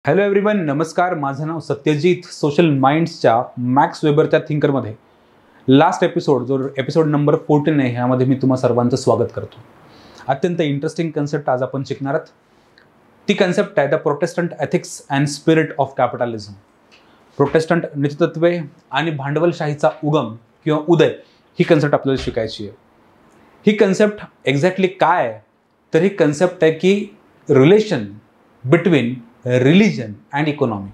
Hello everyone, नमस्कार. माझं नाव सत्यजित. सोशल माइंड्सच्या मॅक्स वेबरच्या थिंकरमध्ये लास्ट एपिसोड, जो एपिसोड नंबर 14 आहे, ह्यामध्ये मी तुम्हा सर्वांचं स्वागत करतो. अत्यंत इंटरेस्टिंग कन्सेप्ट आज आपण शिकणार आहोत. ती कन्सेप्ट आहे the Protestant ethics and spirit of capitalism. Protestant नीतितत्वे आणि भांडवलशाहीचा उगम किंवा उदय, ही कन्सेप्ट आपल्याला शिकायची आहे. ही कन्सेप्ट एक्झॅक्टली काय आहे? तर ही कन्सेप्ट आहे की relation between religion and economy.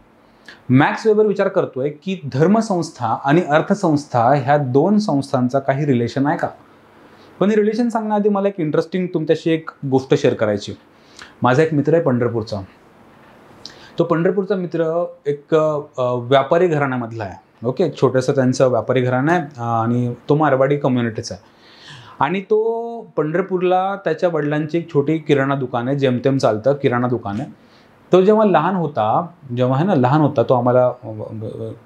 Max weber विचार करतोय की धर्मसंस्था आणि अर्थसंस्था ह्या दोन संस्थांचा काही रिलेशन आहे का? पण हे रिलेशन सांगण्याआधी मला एक इंटरेस्टिंग तुमच्याशी एक गोष्ट शेअर करायची. माझा एक मित्र आहे पंढरपूरचा. तो पंढरपूरचा मित्र एक व्यापारी घराण्यामधला आहे. ओके, छोटंसं त्यांचं व्यापारी घराणं आहे आणि तो मारवाडी कम्युनिटीचा आहे. आणि तो पंढरपूरला त्याच्या वडिलांची एक छोटी किराणा दुकान आहे, जेमतेम चालतं किराणा दुकान आहे. तो जेव्हा लहान होता तो आम्हाला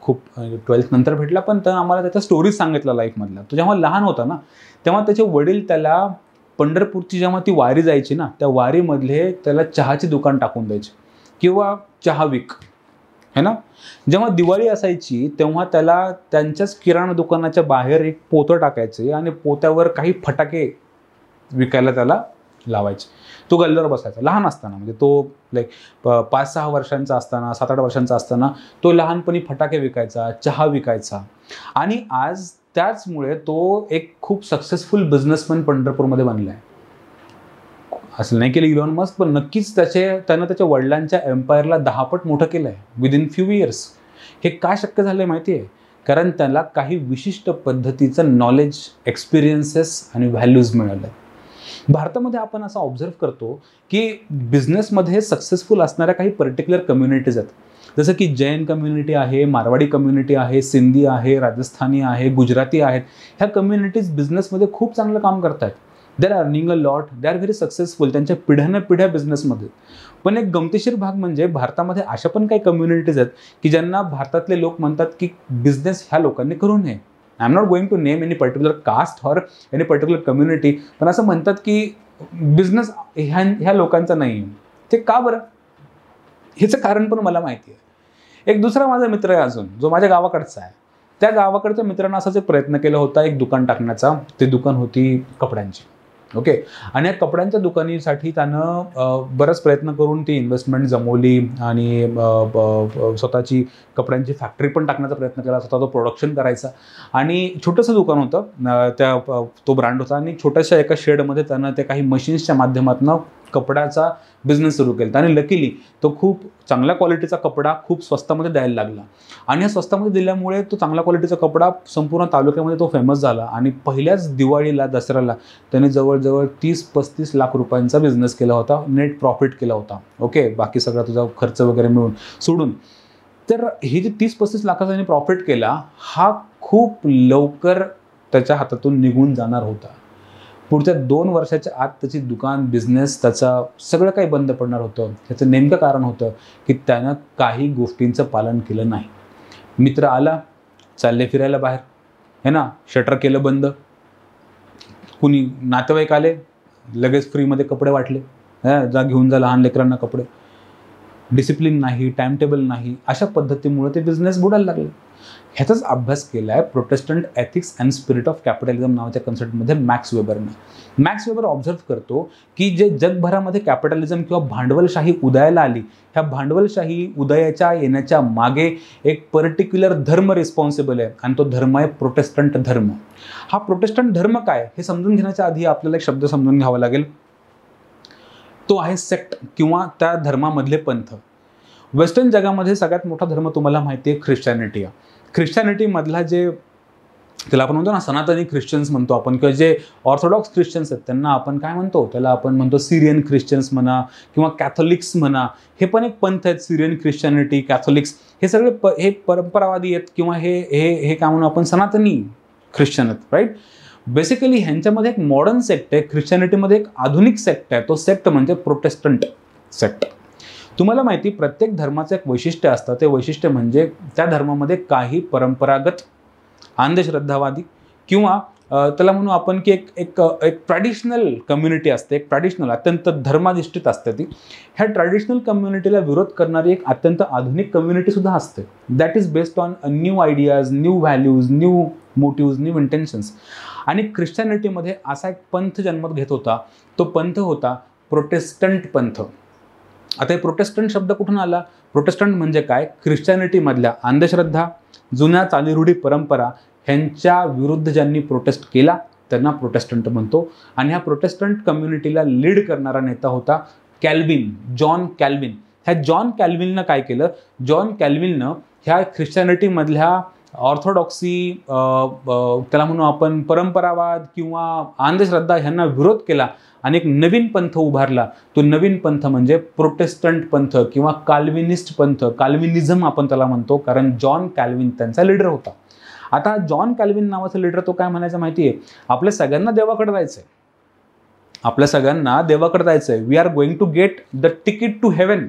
खूप 12th नंतर भेटला, पण तर आम्हाला त्याच्या स्टोरीज सांगितला लाईफमधला. तो जेव्हा लहान होता ना, तेव्हा त्याचे वडील त्याला पंढरपूरची जेव्हा ती वारी जायची ना, त्या वारीमधले त्याला चहाची दुकान टाकून द्यायचे किंवा चहा विक, है ना. जेव्हा दिवाळी असायची तेव्हा त्याला त्यांच्याच किराणा दुकानाच्या बाहेर एक पोतं टाकायचे आणि पोत्यावर काही फटाके विकायला त्याला लावायचे. तो गल्ल्यावर बसायचा लहान असताना, म्हणजे तो लाईक 5-6 वर्षांचा असताना, 7-8 वर्षांचा असताना तो लहानपणी फटाके विकायचा, चहा विकायचा. आणि आज त्याचमुळे तो एक खूप सक्सेसफुल बिझनेसमॅन पंढरपूरमध्ये बनला आहे. असं नाही केलं इलॉन मस्क, पण नक्कीच त्यानं त्याच्या वडिलांच्या एम्पायरला 10 पट मोठं केलं आहे विदिन फ्यू इयर्स. हे का शक्य झालं आहे माहिती आहे? कारण त्याला काही विशिष्ट पद्धतीचं नॉलेज, एक्सपिरियन्सेस आणि व्हॅल्यूज मिळालं. भारतामध्ये आपण असं ऑब्झर्व करतो की बिझनेसमध्ये सक्सेसफुल असणाऱ्या काही पर्टिक्युलर कम्युनिटीज आहेत. जसं की जैन कम्युनिटी आहे, मारवाडी कम्युनिटी आहे, सिंधी आहे, राजस्थानी आहे, गुजराती आहेत. ह्या कम्युनिटीज बिझनेसमध्ये खूप चांगलं काम करत आहेत. They are earning a lot, they are very successful. त्यांच्या पिढ्यानपिढ्या बिझनेसमध्ये. पण एक गमतीशीर भाग म्हणजे भारतामध्ये अशा पण काही कम्युनिटीज आहेत की ज्यांना भारतातले लोक म्हणतात की बिझनेस ह्या लोकांनी करू नये. I am not going to name any particular caste or any particular community, पण असं म्हणतात की बिझनेस ह्या लोकांचा नाही. ते का बरं? ह्याचं कारण पण मला माहिती आहे. एक दुसरा माझा मित्र आहे अजून, जो माझ्या गावाकडचा आहे. त्या गावाकडच्या मित्रांना असाच एक प्रयत्न केला होता एक दुकान टाकण्याचा. ती दुकान होती कपड्यांची. ओके, आणि या कपड्यांच्या दुकानीसाठी त्यानं बराच प्रयत्न करून ती इन्व्हेस्टमेंट जमवली आणि स्वतःची कपड्यांची फॅक्टरी पण टाकण्याचा प्रयत्न केला. स्वतः तो प्रोडक्शन करायचा आणि छोटंसं दुकान होतं. तो ब्रँड होता आणि छोट्याशा एका शेडमध्ये त्यानं ते काही मशीन्सच्या माध्यमातून कपड्याचा बिझनेस सुरू केला. आणि लकीली तो खूप चांगल्या क्वालिटीचा कपडा खूप स्वस्तामध्ये द्यायला लागला. आणि या स्वस्तामध्ये दिल्यामुळे तो चांगल्या क्वालिटीचा कपडा संपूर्ण तालुक्यामध्ये तो फेमस झाला. आणि पहिल्याच दिवाळीला, दसऱ्याला त्याने जवळजवळ 30-35 लाख रुपयांचा बिझनेस केला होता. नेट प्रॉफिट केला होता. ओके, बाकी सगळा तुझा खर्च वगैरे मिळून सोडून. तर हे जे 30-35 लाखाचा त्याने प्रॉफिट केला, हा खूप लवकर त्याच्या हातातून निघून जाणार होता. पुढच्या 2 वर्षाच्या आत त्याची दुकान, बिझनेस, त्याचा सगळं काही बंद पडणार होतं. ह्याचं नेमकं कारण होतं की त्यानं काही गोष्टींचं पालन केलं नाही. मित्र आला, चालले फिरायला बाहेर, है ना, शटर केलं बंद. कुणी नातेवाईक आले, लगेच फ्रीमध्ये कपडे वाटले, जा घेऊन जा लहान लेकरांना कपडे. डिसिप्लिन नाही, टाइम टेबल नाही. अशा पद्धतीमुळे ते बिझनेस बुडायला लागले. ह्याचाच अभ्यास केला आहे Protestant ethics and spirit of capitalism नावाच्या कन्सेप्टमध्ये मॅक्स वेबरनं. मॅक्स वेबर ऑब्झर्व करतो की जे जगभरामध्ये कॅपिटलिझम किंवा भांडवलशाही उदयाला आली, ह्या भांडवलशाही उदयाच्या येण्याच्या मागे एक पर्टिक्युलर धर्म रिस्पॉन्सिबल आहे आणि तो धर्म आहे प्रोटेस्टंट धर्म. हा प्रोटेस्टंट धर्म काय हे समजून घेण्याच्या आधी आपल्याला एक शब्द समजून घ्यावा लागेल. तो आहे सेक्ट किंवा त्या धर्मामधले पंथ. वेस्टर्न जगामध्ये सगळ्यात मोठा धर्म तुम्हाला माहिती आहे ख्रिश्चॅनिटी आहे. ख्रिश्चॅनिटीमधला जे त्याला आपण म्हणतो ना सनातनी ख्रिश्चन्स म्हणतो आपण, किंवा जे ऑर्थोडॉक्स ख्रिश्चन्स आहेत त्यांना आपण काय म्हणतो, त्याला आपण म्हणतो सिरियन ख्रिश्चन्स म्हणा किंवा कॅथोलिक्स म्हणा. हे पण एक पंथ आहेत. सिरियन ख्रिश्चॅनिटी, कॅथोलिक्स हे सगळे हे परंपरावादी आहेत किंवा हे काय म्हणू आपण, सनातनी ख्रिश्चन आहेत, राईट. बेसिकली ह्यांच्यामध्ये एक मॉडर्न सेक्ट आहे. ख्रिश्चॅनिटीमध्ये एक आधुनिक सेक्ट आहे. तो सेक्ट म्हणजे प्रोटेस्टंट सेक्ट. तुम्हाला माहिती, प्रत्येक धर्माचं एक वैशिष्ट्य असतं. ते वैशिष्ट्य म्हणजे त्या धर्मामध्ये काही परंपरागत, अंधश्रद्धावादी किंवा त्याला म्हणू आपण की एक एक एक ट्रॅडिशनल कम्युनिटी असते, एक ट्रॅडिशनल अत्यंत धर्माधिष्ठित असते ती. ह्या ट्रॅडिशनल कम्युनिटीला विरोध करणारी एक अत्यंत आधुनिक कम्युनिटी सुद्धा असते. That is based on new ideas, new values, new motives, new intentions. आणि ख्रिश्चॅनिटीमध्ये असा एक पंथ जन्मात घेत होता. तो पंथ होता प्रोटेस्टंट पंथ. आता हे प्रोटेस्टंट शब्द कुठून आला? प्रोटेस्टंट म्हणजे काय? ख्रिश्चॅनिटीमधल्या अंधश्रद्धा, जुन्या चालीरूढी परंपरा ह्यांच्या विरुद्ध ज्यांनी प्रोटेस्ट केला त्यांना प्रोटेस्टंट म्हणतो. आणि ह्या प्रोटेस्टंट कम्युनिटीला लीड करणारा नेता होता कॅल्विन, जॉन कॅल्विन. ह्या जॉन कॅल्विननं काय केलं? जॉन कॅल्विननं ह्या ख्रिश्चॅनिटीमधल्या ऑर्थोडॉक्सी, त्याला म्हणू आपण परंपरावाद किंवा अंधश्रद्धा ह्यांना विरोध केला आणि एक नवीन पंथ उभारला. तो नवीन पंथ म्हणजे प्रोटेस्टंट पंथ किंवा कॅल्विनिस्ट पंथ. कॅल्विनिझम आपण त्याला म्हणतो, कारण जॉन कॅल्विन त्यांचा लीडर होता. आता जॉन कॅल्विन नावाचा लीडर तो काय म्हणायचं माहिती आहे? आपल्या सगळ्यांना देवाकडे जायचंय, आपल्या सगळ्यांना देवाकडे जायचंय. We are going to get the ticket to heaven.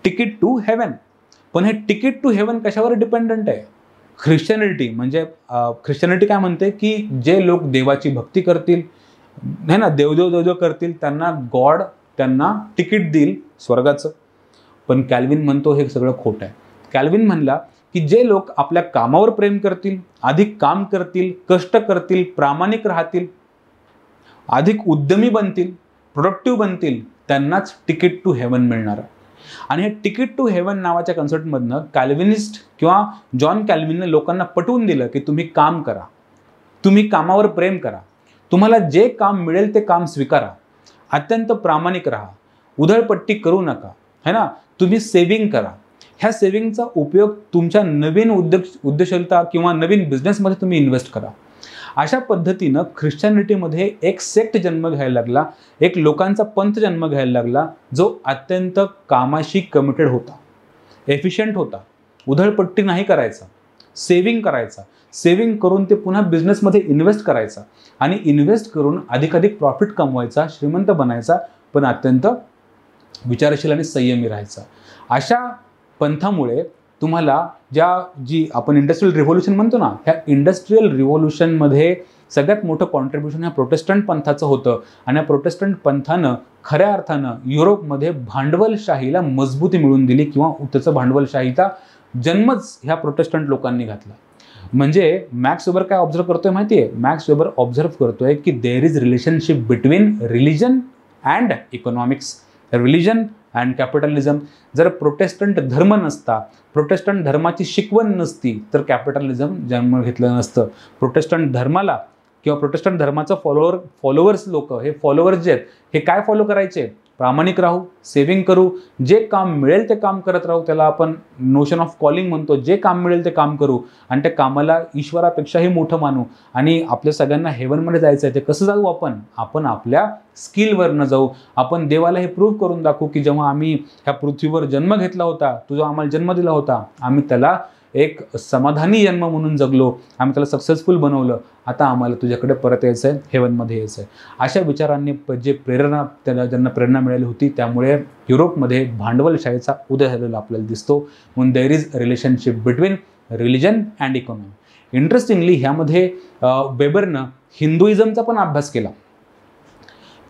Ticket to heaven. पण हे तिकीट टू हेवन कशावर डिपेंडंट आहे? ख्रिश्चॅनिटी. म्हणजे ख्रिश्चॅनिटी काय म्हणते की जे लोक देवाची भक्ती करतील, है ना, देवदेव देवदेव करतील, त्यांना गॉड त्यांना तिकीट देईल स्वर्गाचं. पण कॅल्विन म्हणतो हे सगळं खोटं आहे. कॅल्विन म्हणला की जे लोक आपल्या कामावर प्रेम करतील, अधिक काम करतील, कष्ट करतील, प्रामाणिक राहतील, अधिक उद्यमी बनतील, प्रोडक्टिव्ह बनतील, त्यांनाच तिकीट टू हेवन मिळणार. आणि हे तिकीट टू हेवन नावाच्या कन्सेप्टमधनं कॅल्विनिस्ट किंवा जॉन कॅल्विनने लोकांना पटवून दिलं की तुम्ही काम करा, तुम्ही कामावर प्रेम करा, तुम्हाला जे काम मिळेल ते काम स्वीकारा, अत्यंत प्रामाणिक राहा, उधळपट्टी करू नका, है ना, तुम्ही सेव्हिंग करा. ह्या सेव्हिंगचा उपयोग तुमच्या नवीन उद्योजकता किंवा नवीन बिझनेसमध्ये तुम्ही इन्व्हेस्ट करा. अशा पद्धतीनं ख्रिश्चॅनिटीमध्ये एक सेक्ट जन्म घ्यायला लागला, एक लोकांचा पंथ जन्म घ्यायला लागला जो अत्यंत कामाशी कमिटेड होता, एफिशियंट होता, उधळपट्टी नाही करायचा, सेव्हिंग करायचा, सेव्हिंग करून ते पुन्हा बिझनेसमध्ये इन्व्हेस्ट करायचा आणि इन्व्हेस्ट करून अधिकाधिक प्रॉफिट कमवायचा, श्रीमंत बनायचा, पण अत्यंत विचारशील आणि संयमी राहायचा. अशा पंथामुळे तुम्हाला जी आपण इंडस्ट्रियल रिव्होल्यूशन म्हणतो ना, ह्या इंडस्ट्रियल रिव्होल्यूशनमध्ये सगळ्यात मोठं कॉन्ट्रीब्युशन ह्या प्रोटेस्टंट पंथाचं होतं. आणि या प्रोटेस्टंट पंथानं खऱ्या अर्थानं युरोपमध्ये भांडवलशाहीला मजबूती मिळवून दिली किंवा त्याचं भांडवलशाहीचा जन्मच ह्या प्रोटेस्टंट लोकांनी घातला. म्हणजे मॅक्स वेबर काय ऑब्झर्व करतोय माहिती आहे? मॅक्स वेबर ऑब्झर्व करतोय की there is relationship between religion and economics, religion and capitalism. जर प्रोटेस्टंट धर्म नसता, प्रोटेस्टंट धर्माची शिकवण नसती, तर कॅपिटलिझम जन्म घेतलं नसतं. प्रोटेस्टंट धर्माला किंवा प्रोटेस्टंट धर्माचं फॉलोवर्स लोक, हे फॉलोवर्स जे आहेत हे काय फॉलो करायचे? प्रामाणिक राहू, सेव्हिंग करू, जे काम मिळेल ते काम करत राहू. त्याला आपण नोशन ऑफ कॉलिंग म्हणतो. जे काम मिळेल ते काम करू आणि त्या कामाला ईश्वरापेक्षाही मोठं मानू. आणि आपल्या सगळ्यांना हेवनमध्ये जायचं आहे. ते कसं जाऊ? आपण आपल्या स्किलवरनं जाऊ. आपण देवाला हे प्रूव्ह करून दाखवू की जेव्हा आम्ही ह्या पृथ्वीवर जन्म घेतला होता, तुझा आम्हाला जन्म दिला होता, आम्ही त्याला एक समाधानी जन्म म्हणून जगलो, आम्ही त्याला सक्सेसफुल बनवलं, आता आम्हाला तुझ्याकडे परत यायचं आहे, हेवनमध्ये यायचं आहे. अशा विचारांनी जे ज्यांना प्रेरणा मिळाली होती, त्यामुळे युरोपमध्ये भांडवलशाहीचा उदय झालेला आपल्याला दिसतो. म्हणून there is relationship between religion and economy. Interestingly ह्यामध्ये वेबरनं हिंदुइझमचा पण अभ्यास केला,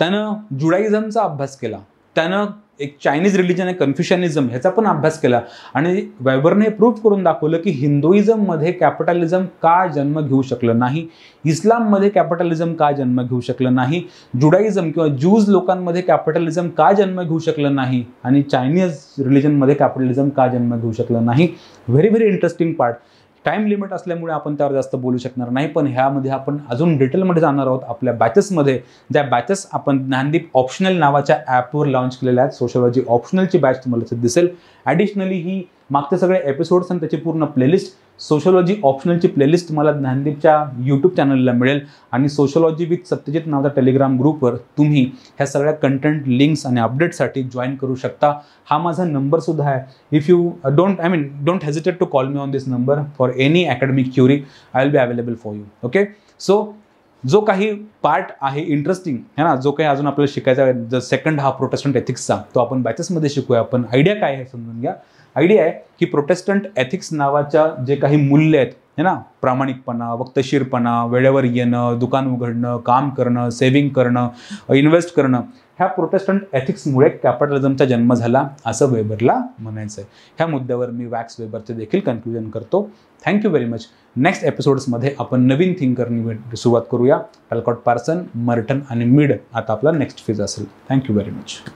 त्यानं जुडाइझमचा अभ्यास केला, त्यानं एक चायनीज रिलिजन आहे कन्फ्युशनिझम ह्याचा पण अभ्यास केला. आणि वेबरने हे प्रूव्ह करून दाखवलं की हिंदुइझममध्ये कॅपिटलिझम का जन्म घेऊ शकलं नाही, इस्लाममध्ये कॅपिटलिझम का जन्म घेऊ शकलं नाही, जुडाइझम किंवा ज्यूज लोकांमध्ये कॅपिटलिझम का जन्म घेऊ शकलं नाही, आणि चायनीज रिलिजनमध्ये कॅपिटलिझम का जन्म घेऊ शकलं नाही. Very very interesting part. Time limit असल्यामुळे आपण त्यावर जास्त बोलू शकणार नाही, पण ह्यामध्ये आपण अजून डिटेलमध्ये जाणार आहोत आपल्या बॅचेसमध्ये. ज्या बॅचेस आपण ज्ञानदीप ऑप्शनल नावाच्या ॲपवर लॉन्च केलेल्या आहेत. सोशलॉजी ऑप्शनलची बॅच तुम्हाला दिसेल. ॲडिशनली ही मागचे सगळे एपिसोड्स आणि त्याची पूर्ण प्लेलिस्ट, सोशलॉजी ऑप्शनलची प्लेलिस्ट तुम्हाला ज्ञानदीपच्या यूट्यूब चॅनलला मिळेल. आणि सोशलॉजी विथ सत्यजित नावाच्या टेलिग्राम ग्रुपवर तुम्ही ह्या सगळ्या कंटेंट, लिंक्स आणि अपडेटसाठी जॉईन करू शकता. हा माझा नंबरसुद्धा आहे. If you don't hesitate to call me on this number for any academic query. I will be available for you. Okay, so जो काही पार्ट आहे इंटरेस्टिंग है ना, जो काही अजून आपल्याला शिकायचा आहे, जो सेकंड हा प्रोटेस्टंट एथिक्सचा, तो आपण बॅचेसमध्ये शिकूया. आपण आयडिया काय आहे समजून घ्या. आयडिया आहे की प्रोटेस्टंट एथिक्स नावाच्या जे काही मूल्य आहेत है ना, प्रामाणिकपणा, वक्तशीरपणा, वेळेवर येणं, दुकान उघडणं, काम करणं, सेव्हिंग करणं, इन्व्हेस्ट करणं, ह्या प्रोटेस्टंट एथिक्समुळे कॅपिटलिझमचा जन्म झाला असं वेबरला म्हणायचं आहे. ह्या मुद्द्यावर मी वॅक्स वेबरचे देखील कन्क्लुजन करतो. Thank you very much. नेक्स्ट एपिसोड्समध्ये आपण नवीन थिंकरनी सुरुवात करूया. टॅलकॉट, पार्सन, मर्टन आणि मीड आता आपला नेक्स्ट फेज असेल. Thank you very much.